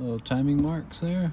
Little timing marks there.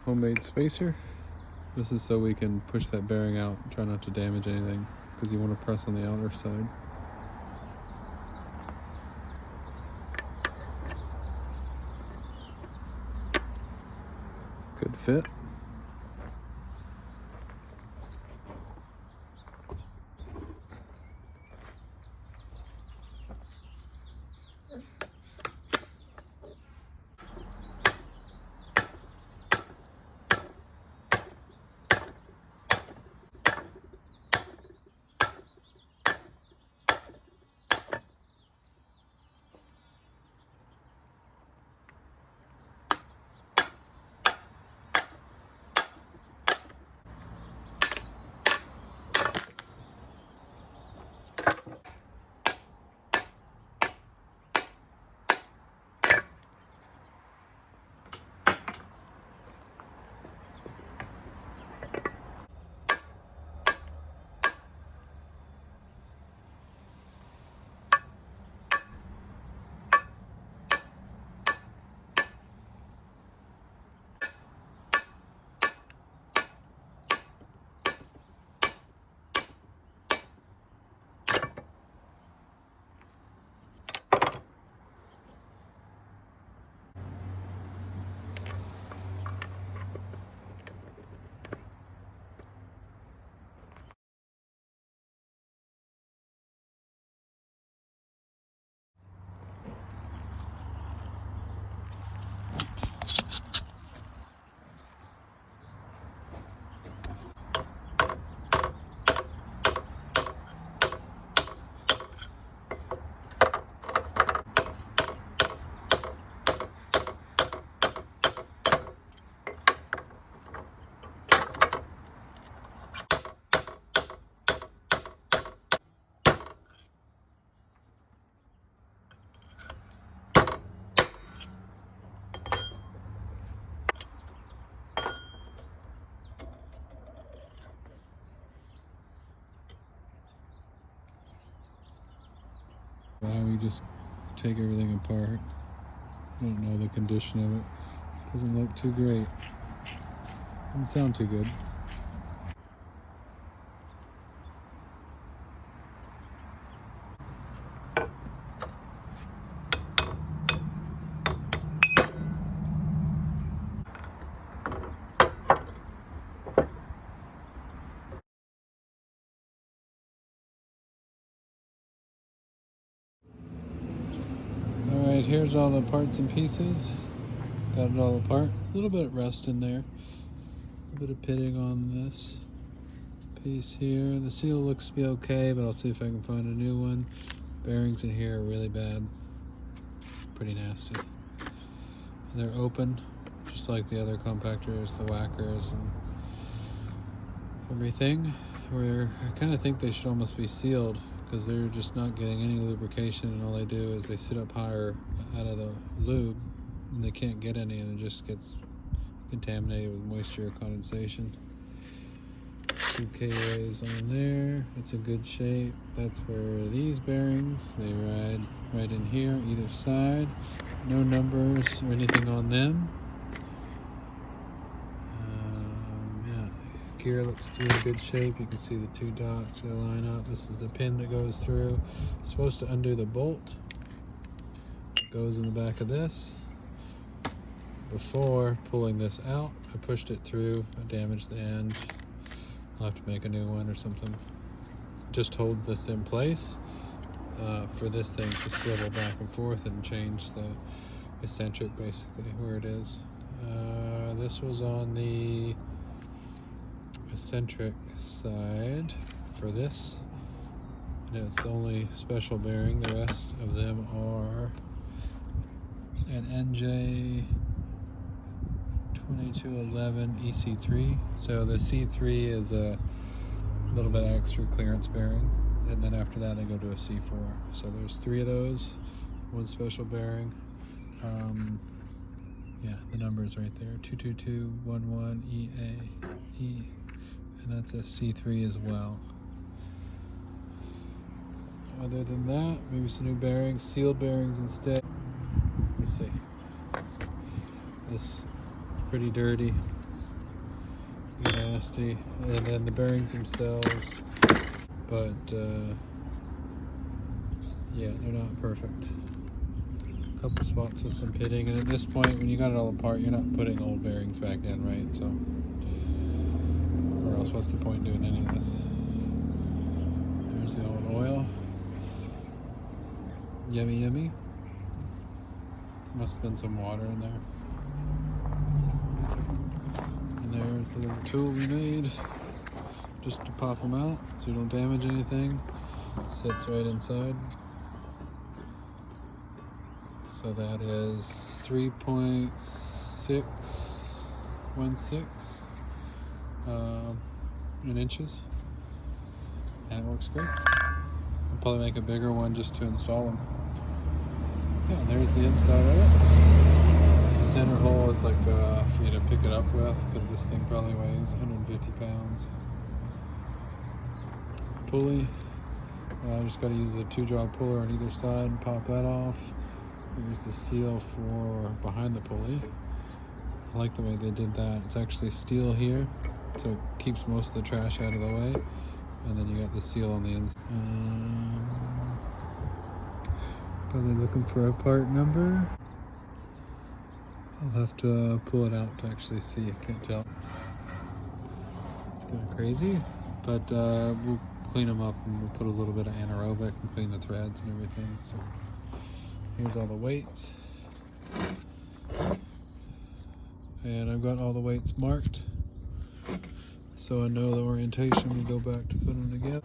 Homemade spacer. This is so we can push that bearing out, try not to damage anything, because you want to press on the outer side. Good fit. Wow, we just take everything apart. I don't know the condition of it. Doesn't look too great. Doesn't sound too good. Alright, here's all the parts and pieces. Got it all apart. A little bit of rust in there. A bit of pitting on this piece here. The seal looks to be okay, but I'll see if I can find a new one. Bearings in here are really bad. Pretty nasty. And they're open, just just like the other compactors, the whackers and everything. Where I kind of think they should almost be sealed, because they're just not getting any lubrication, and all they do is they sit up higher out of the lube and they can't get any, and it just gets contaminated with moisture or condensation. 2 K-ways on there. It's in good shape. That's where these bearings, they ride right in here, either side. No numbers or anything on them. Yeah, gear looks to be in good shape. You can see the 2 dots, they line up. This is the pin that goes through. It's supposed to undo the bolt. It goes in the back of this. Before pulling this out, I pushed it through. I damaged the end. I'll have to make a new one or something. Just holds this in place for this thing to swivel back and forth and change the eccentric, basically, where it is. This was on the eccentric side for this, and it's the only special bearing. The rest of them are an NJ 2211 EC3. So the C3 is a little bit extra clearance bearing, and then after that they go to a C4. So there's 3 of those, 1 special bearing. Yeah, the number is right there, 22211 EA, and that's a C3 as well. Other than that, maybe some new bearings, sealed bearings instead. Let's see. This pretty dirty, nasty, and then the bearings themselves, but yeah, they're not perfect. A couple spots with some pitting, and at this point, when you got it all apart, you're not putting old bearings back in, right? So, or else what's the point in doing any of this? There's the old oil. Yummy, yummy. Must have been some water in there. There's the little tool we made just to pop them out so you don't damage anything. It sits right inside. So that is 3.616 in inches. And it works great. I'll probably make a bigger one just to install them. Yeah, and there's the inside of it. The center hole is like for you to pick it up with, because this thing probably weighs 150 pounds. Pulley, I just got to use a 2-jaw puller on either side and pop that off. Here's the seal for behind the pulley. I like the way they did that. It's actually steel here, so it keeps most of the trash out of the way. And then you got the seal on the inside. Probably looking for a part number. I'll have to pull it out to actually see. I can't tell. It's kind of crazy, but we'll clean them up, and we'll put a little bit of anaerobic and clean the threads and everything. So here's all the weights, and I've got all the weights marked, so I know the orientation we go back to put them together.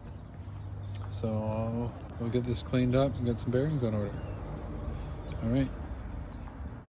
So we'll get this cleaned up and get some bearings on order. All right.